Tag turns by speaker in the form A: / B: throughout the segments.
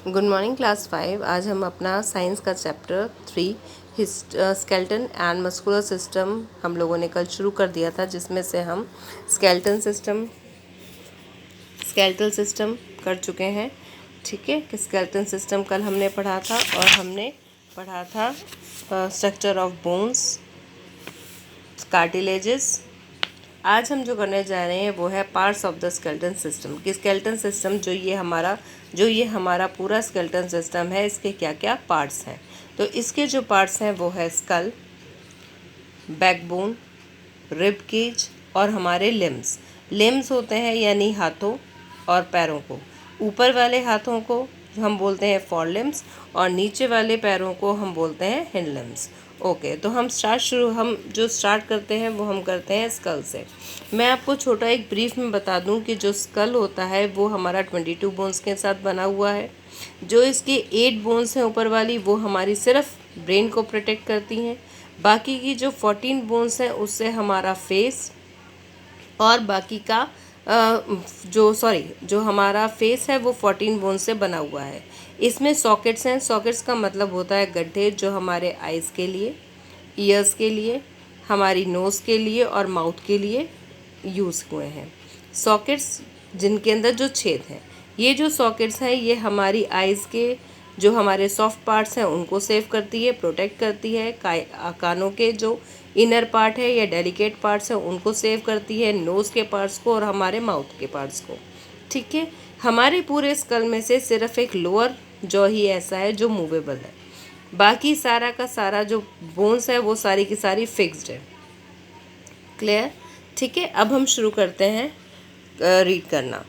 A: Good morning class 5। आज हम अपना साइंस का chapter 3 skeleton and muscular system हम लोगों ने कल शुरू कर दिया था, जिसमें से हम स्केलेटल सिस्टम कर चुके हैं। ठीक है, कि स्केलेटन सिस्टम कल हमने पढ़ा था और हमने पढ़ा था स्ट्रक्चर ऑफ बोन्स, कार्टिलेजेस। आज हम जो करने जा रहे हैं वो है parts of the skeleton system. कि स्केलेटन सिस्टम जो ये हमारा पूरा स्केलेटन सिस्टम है, इसके क्या क्या पार्ट्स हैं। तो इसके जो पार्ट्स हैं वो है स्कल, बैकबोन, रिब केज और हमारे लिम्स होते हैं यानी हाथों और पैरों को। ऊपर वाले हाथों को हम बोलते हैं फोर लिम्स और नीचे वाले पैरों को हम बोलते हैं हिंड लिम्स। ओके, तो हम जो स्टार्ट करते हैं वो हम करते हैं स्कल से। मैं आपको छोटा एक ब्रीफ में बता दूं कि जो स्कल होता है वो हमारा 22 बोन्स के साथ बना हुआ है। जो इसके 8 बोन्स हैं ऊपर वाली, वो हमारी सिर्फ ब्रेन को प्रोटेक्ट करती हैं। बाकी की जो 14 बोन्स हैं उससे हमारा फेस और बाकी का जो हमारा फेस है वो 14 बोन से बना हुआ है। इसमें सॉकेट्स हैं। सॉकेट्स का मतलब होता है गड्ढे, जो हमारे आइज़ के लिए, ईयर्स के लिए, हमारी नोज़ के लिए और माउथ के लिए यूज़ हुए हैं। सॉकेट्स जिनके अंदर जो छेद हैं, ये जो सॉकेट्स हैं ये हमारी आइज़ के जो हमारे सॉफ्ट पार्ट्स हैं उनको सेव करती है, प्रोटेक्ट करती है। कानों के जो इनर पार्ट है या डेलिकेट पार्ट्स हैं उनको सेव करती है, नोज़ के पार्ट्स को और हमारे माउथ के पार्ट्स को। ठीक है, हमारे पूरे स्कल में से सिर्फ एक लोअर जॉ ही ऐसा है जो मूवेबल है। बाकी सारा का सारा जो बोन्स है वो सारी की सारी फिक्स्ड है। क्लियर? ठीक है, अब हम शुरू करते हैं रीड करना।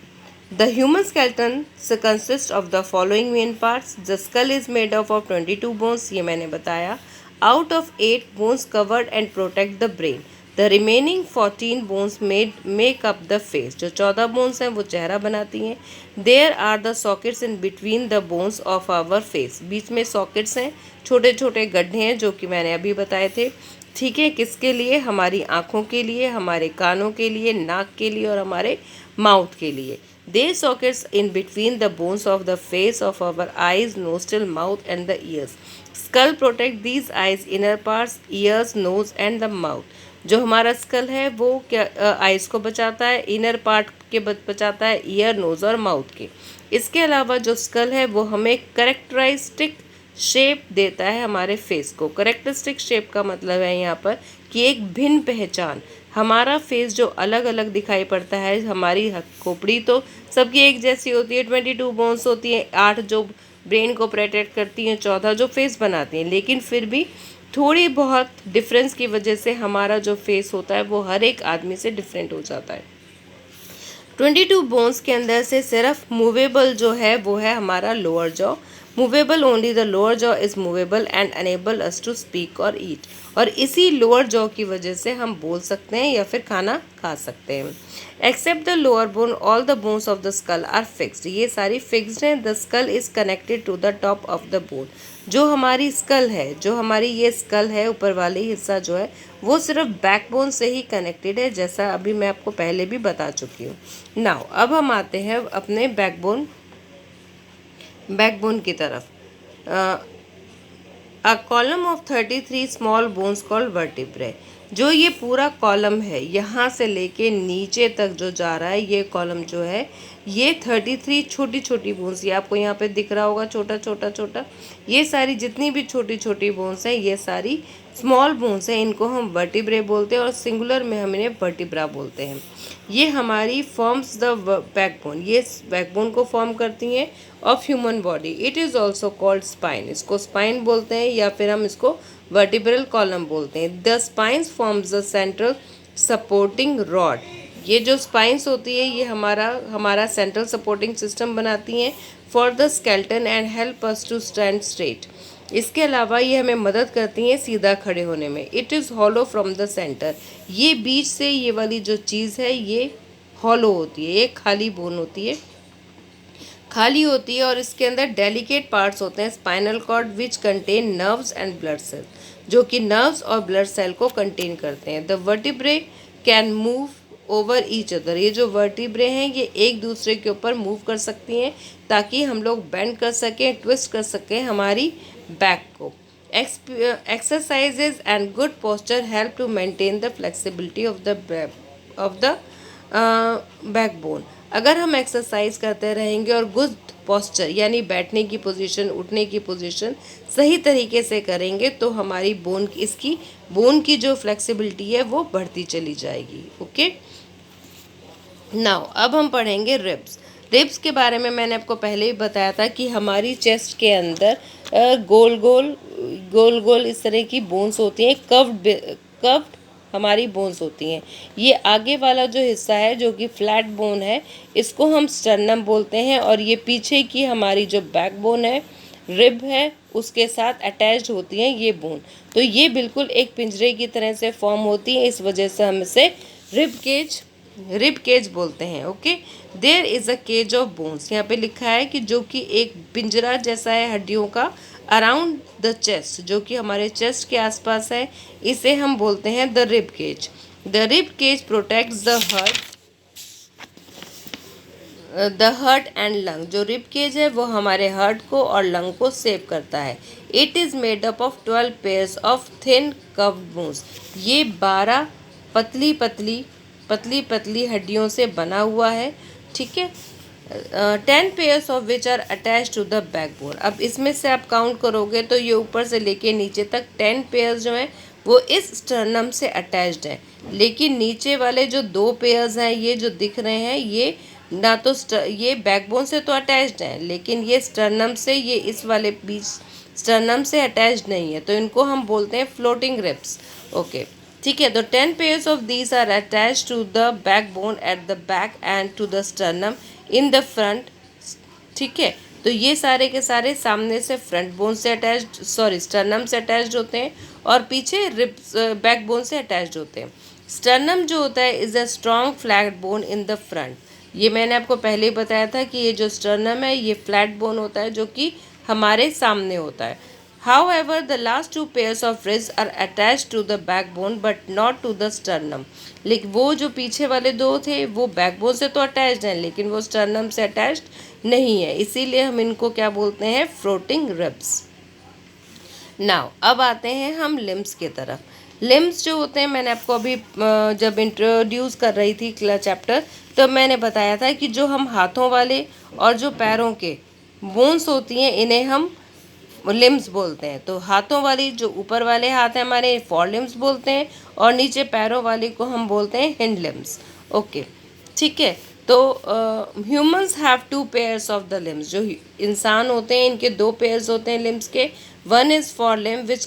A: The human skeleton consists of the following main parts. The skull is made up of 22 bones, ये मैंने बताया. Out of 8 bones covered and protect the brain. The remaining 14 bones make up the face. जो 14 bones हैं वो चेहरा बनाती हैं. There are the sockets in between the bones of our face. बीच में sockets हैं, छोटे छोटे गड्ढे हैं जो कि मैंने अभी बताए थे. ठीक है, किसके लिए? हमारी आँखों के लिए, हमारे कानों के लिए, नाक के लिए और हमारे माउथ के लिए. They sockets in between the bones of the face of our eyes, nostril, mouth and the ears. Skull protect these eyes, inner parts, ears, nose and the mouth. जो हमारा स्कल है वो क्या आइज़ को बचाता है, इनर पार्ट के बचाता है, ईयर, नोज़ और माउथ के. इसके अलावा जो स्कल है वो हमें करेक्टरिस्टिक शेप देता है हमारे फेस को. करेक्टरिस्टिक शेप का मतलब है यहाँ पर कि एक भिन्न पहचान. हमारा फेस जो अलग अलग दिखाई पड़ता है, हमारी खोपड़ी तो सबकी एक जैसी होती है, 22 बोन्स होती हैं, 8 जो ब्रेन को प्रोटेक्ट करती हैं, 14 जो फेस बनाती हैं, लेकिन फिर भी थोड़ी बहुत डिफरेंस की वजह से हमारा जो फेस होता है वो हर एक आदमी से डिफरेंट हो जाता है. 22 बोन्स के अंदर से सिर्फ मूवेबल जो है वो है हमारा lower jaw. Movable only the lower jaw is movable and enable us to speak और ईट. और इसी लोअर जॉ की वजह से हम बोल सकते हैं या फिर खाना खा सकते हैं. Except the lower bone all the bones of the skull are fixed. ये सारी फिक्स्ड हैं. The skull is connected to the top of the bone. जो हमारी स्कल है, जो हमारी ये स्कल है, ऊपर वाली हिस्सा जो है वो सिर्फ बैकबोन से ही कनेक्टेड है, जैसा अभी मैं आपको पहले भी बता चुकी हूँ. नाउ अब हम आते हैं अपने बैकबोन की तरफ. A column of 33 small bones called vertebrae. जो ये पूरा कॉलम है यहाँ से लेके नीचे तक जो जा रहा है, ये कॉलम जो है ये 33 छोटी छोटी बोन्स, ये आपको यहाँ पे दिख रहा होगा छोटा छोटा छोटा, ये सारी जितनी भी छोटी छोटी बोन्स हैं ये सारी स्मॉल बोन्स हैं. इनको हम वर्टिब्रे बोलते हैं और सिंगुलर में हम इन्हें वर्टिब्रा बोलते हैं. ये हमारी फॉर्म्स द बैकबोन, ये बैकबोन को फॉर्म करती हैं of human body. It is also called spine. इसको स्पाइन बोलते हैं या फिर हम इसको वर्टिब्रल कॉलम बोलते हैं. The spines forms the central supporting rod. ये जो स्पाइंस होती है ये हमारा सेंट्रल सपोर्टिंग सिस्टम बनाती हैं for the skeleton and help us to stand straight. इसके अलावा ये हमें मदद करती हैं सीधा खड़े होने में. It is hollow from the centre. ये बीच से ये वाली जो चीज़ है ये हॉलो होती है, ये खाली बोन होती है, खाली होती है और इसके अंदर डेलिकेट पार्ट्स होते हैं, spinal cord which contain nerves and blood cell, जो कि नर्व्स और ब्लड सेल को कंटेन करते हैं. The vertebrae can move over each other. ये जो वर्टिब्रे हैं ये एक दूसरे के ऊपर मूव कर सकती हैं ताकि हम लोग बेंड कर सकें, ट्विस्ट कर सकें हमारी बैक को। Exercises and good posture help to maintain the flexibility of the backbone. अगर हम एक्सरसाइज करते रहेंगे और गुड पोस्चर यानी बैठने की पोजीशन, उठने की पोजीशन सही तरीके से करेंगे तो हमारी इसकी बोन की जो फ्लेक्सिबिलिटी है वो बढ़ती चली जाएगी। ओके, नाउ अब हम पढ़ेंगे रिब्स। रिब्स के बारे में मैंने आपको पहले ही बताया था कि हमारी चेस्ट के अंदर गोल गोल इस तरह की बोन्स होती हैं, कर्व्ड हमारी बोन्स होती हैं। ये आगे वाला जो हिस्सा है जो कि फ्लैट बोन है, इसको हम स्टर्नम बोलते हैं, और ये पीछे की हमारी जो बैक बोन है, रिब है, उसके साथ अटैच्ड होती हैं ये बोन। तो ये बिल्कुल एक पिंजरे की तरह से फॉर्म होती है, इस वजह से हम इसे रिब केज बोलते हैं। Okay, there is a cage of bones, यहाँ पे लिखा है कि जो कि एक पिंजरा जैसा है हड्डियों का, अराउंड द चेस्ट, जो कि हमारे चेस्ट के आसपास है, इसे हम बोलते हैं the rib cage. The rib cage protects the heart and lung. जो रिब केज है वो हमारे हार्ट को और लंग को सेव करता है। It is made up of 12 pairs of thin curved bones. ये 12 पतली पतली हड्डियों से बना हुआ है, ठीक है। 10 pairs of which are attach to the backbone. अब इसमें से आप काउंट करोगे तो ये ऊपर से लेके नीचे तक 10 पेयर्स जो हैं वो इस स्टर्नम से अटैच्ड हैं, लेकिन नीचे वाले जो 2 पेयर्स हैं ये जो दिख रहे हैं ये ना तो ये बैकबोन से तो अटैच्ड हैं, लेकिन ये स्टर्नम से, ये इस वाले बीच स्टर्नम से अटैच्ड नहीं है, तो इनको हम बोलते हैं फ्लोटिंग रिब्स। ओके, ठीक है। तो 10 pairs of these are attach to the backbone at the back and to the sternum in the front, ठीक है। तो ये सारे के सारे सामने से फ्रंट बोन से अटैच्ड, स्टर्नम से अटैच्ड होते हैं, और पीछे रिब्स बैक बोन से अटैच्ड होते हैं। स्टर्नम जो होता है is a strong flat bone in the front. ये मैंने आपको पहले ही बताया था कि ये जो स्टर्नम है ये फ्लैट बोन होता है जो कि हमारे सामने होता है। However, the last 2 pairs of ribs are attached to the backbone but not to the sternum. लेकिन वो जो पीछे वाले 2 थे वो बैकबोन से तो अटैच्ड हैं, लेकिन वो स्टर्नम से अटैच्ड नहीं है, इसीलिए हम इनको क्या बोलते हैं, फ्लोटिंग रिब्स। नाउ अब आते हैं हम लिम्स की तरफ। लिम्स जो होते हैं, मैंने आपको अभी जब इंट्रोड्यूस कर रही थी चैप्टर, तो मैंने बताया था कि जो हम हाथों वाले और जो पैरों के बोन्स होती हैं इन्हें हम लिम्स बोलते हैं। तो हाथों वाली जो ऊपर वाले हाथ हैं हमारे, फोर लिम्स बोलते हैं, और नीचे पैरों वाली को हम बोलते हैं हिंड लिम्स। ओके, ठीक है। तो humans have 2 pairs of the limbs. जो इंसान होते हैं इनके 2 पेयर्स होते हैं लिम्स के। One is fore limb which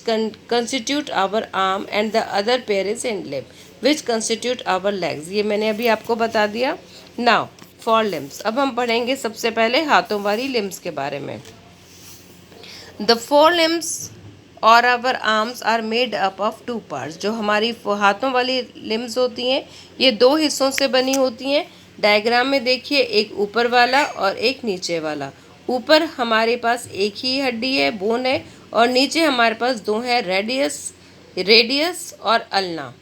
A: constitute our arm and the other pair is hind limb which constitute our legs. ये मैंने अभी आपको बता दिया। नाउ फॉर लिम्स, अब हम पढ़ेंगे सबसे पहले हाथों वाली लिम्स के बारे में। The forelimbs और our arms are made up of 2 parts। जो हमारी हाथों वाली लिम्स होती हैं ये 2 हिस्सों से बनी होती हैं। डायग्राम में देखिए, एक ऊपर वाला और एक नीचे वाला। ऊपर हमारे पास एक ही हड्डी है, बोन है, और नीचे हमारे पास 2 हैं, रेडियस और अल्ना।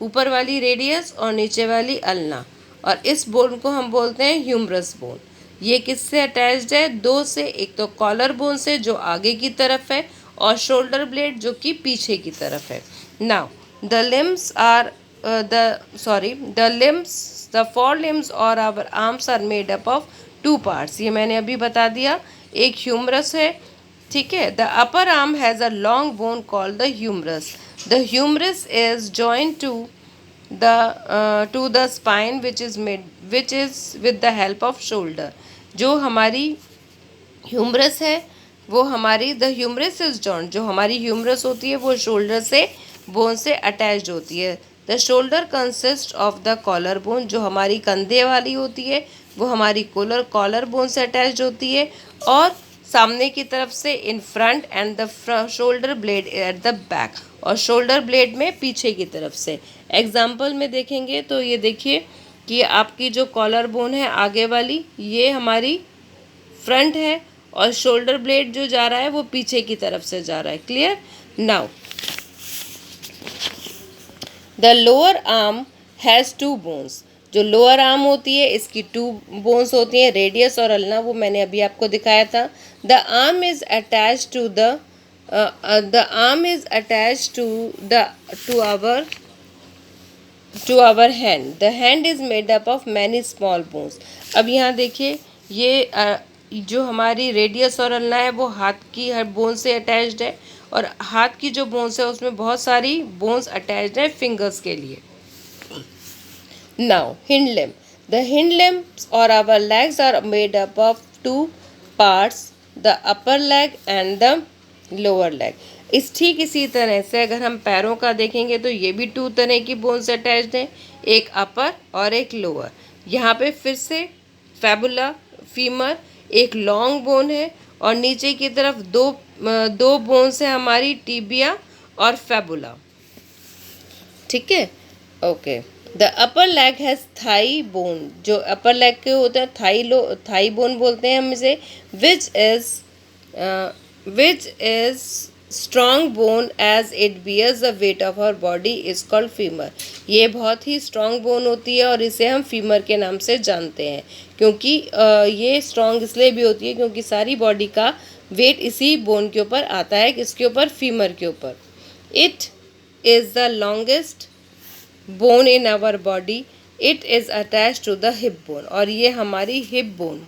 A: ऊपर वाली रेडियस और नीचे वाली अल्ना, और इस बोन को हम बोलते हैं ह्यूमरस बोन। ये किससे अटैच्ड है, 2 से। एक तो कॉलर बोन से जो आगे की तरफ है, और शोल्डर ब्लेड जो कि पीछे की तरफ है। Now the limbs are the four limbs और our arms are made up of 2 parts. ये मैंने अभी बता दिया। एक ह्यूमरस है, ठीक है। The upper arm has a long bone called the humerus. The humerus is joint to the spine which is with the help of shoulder। जो हमारी ह्यूमरस है वो हमारी द ह्यूमरस इज जॉइंट, जो हमारी ह्यूमरस होती है वो शोल्डर से बोन से अटैच्ड होती है। The shoulder consist of the collar bone. जो हमारी कंधे वाली होती है वो हमारी कॉलर बोन से अटैच्ड होती है, और सामने की तरफ से in front, and the shoulder blade eight the back, और शोल्डर ब्लेड में पीछे की तरफ से। एग्जाम्पल में देखेंगे तो ये देखिए कि आपकी जो कॉलर बोन है आगे वाली ये हमारी फ्रंट है, और शोल्डर ब्लेड जो जा रहा है वो पीछे की तरफ से जा रहा है। Clear? Now the lower arm has 2 bones. जो लोअर आर्म होती है इसकी 2 बोन्स होती हैं, रेडियस और अल्ना, वो मैंने अभी आपको दिखाया था। The arm is attach to the arm is attach to our hand. The hand is made up of many small bones. अब यहाँ देखिए, ये जो हमारी रेडियस और अल्ना है वो हाथ की हर बोन से अटैच्ड है, और हाथ की जो बोन्स है उसमें बहुत सारी बोन्स अटैच्ड है फिंगर्स के लिए। Now, hind limb. The hind limbs or our legs are made up of 2 parts, the upper leg and the lower leg. ठीक इसी तरह से अगर हम पैरों का देखेंगे तो ये भी 2 तरह की बोन्स अटैच्ड हैं, एक अपर और एक लोअर। यहाँ पे फिर से फैबुला, फीमर, एक लॉन्ग बोन है, और नीचे की तरफ दो बोन्स है हमारी टिबिया और फैबुला। ठीक है, okay. The upper leg has thigh bone. जो अपर लेग के होते हैं थाई बोन बोलते हैं हम इसे, which is strong bone as it bears the weight of our body is called femur. ये बहुत ही स्ट्रॉन्ग बोन होती है और इसे हम फीमर के नाम से जानते हैं, क्योंकि ये स्ट्रॉन्ग इसलिए भी होती है क्योंकि सारी बॉडी का वेट इसी बोन के ऊपर आता है, किसके ऊपर, फीमर के ऊपर। It is the longest bone in our body, it is attach to the hip bone. और ये हमारी हिप बोन,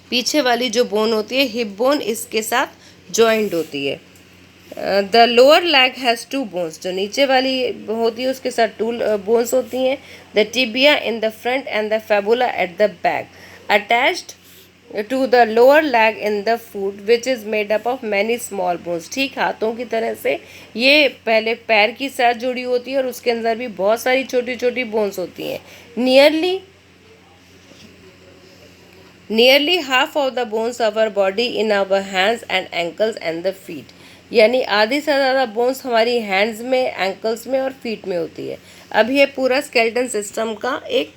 A: पीछे वाली जो बोन होती है हिप बोन, इसके साथ जॉइंट होती है। The lower leg has 2 bones. जो नीचे वाली होती है उसके साथ 2 बोन्स होती हैं। The tibia in the front and the fibula at the back, attached to the lower leg in the foot which is made up of many small bones. ठीक हाथों की तरह से ये पहले पैर की साथ जुड़ी होती है और उसके अंदर भी बहुत सारी छोटी छोटी बोन्स होती हैं। Nearly half of the bones of our body in our hands and ankles and the feet. यानी आधी से ज़्यादा बोन्स हमारी हैंड्स में, एंकल्स में और फीट में होती है। अब ये पूरा स्केलेटन सिस्टम का एक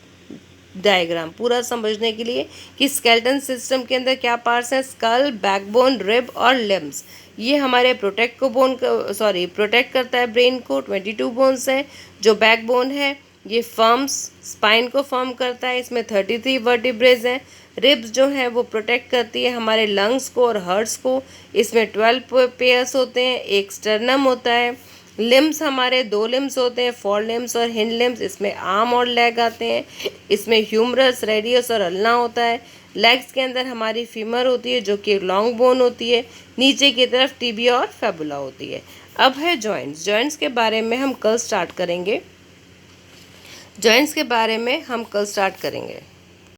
A: डायग्राम पूरा समझने के लिए कि स्केलेटन सिस्टम के अंदर क्या पार्ट्स हैं, स्कल, बैकबोन, रिब और लिम्स। ये हमारे प्रोटेक्ट करता है ब्रेन को। 22 बोन्स हैं। जो बैकबोन है ये स्पाइन को फॉर्म करता है, इसमें 33 वर्टिब्रेज हैं। रिब्स जो हैं वो प्रोटेक्ट करती है हमारे लंग्स को और हार्ट्स को, इसमें 12 पेयर्स होते हैं, एक स्टर्नम होता है। लिम्स हमारे 2 लिम्स होते हैं, फोर लिम्स और हिंड लिम्स, इसमें आर्म और लेग आते हैं। इसमें ह्यूमरस, रेडियस और अल्ना होता है। लेग्स के अंदर हमारी फीमर होती है जो कि लॉन्ग बोन होती है, नीचे की तरफ टिबिया और फैबुला होती है। अब है जॉइंट्स। जॉइंट्स के बारे में हम कल स्टार्ट करेंगे।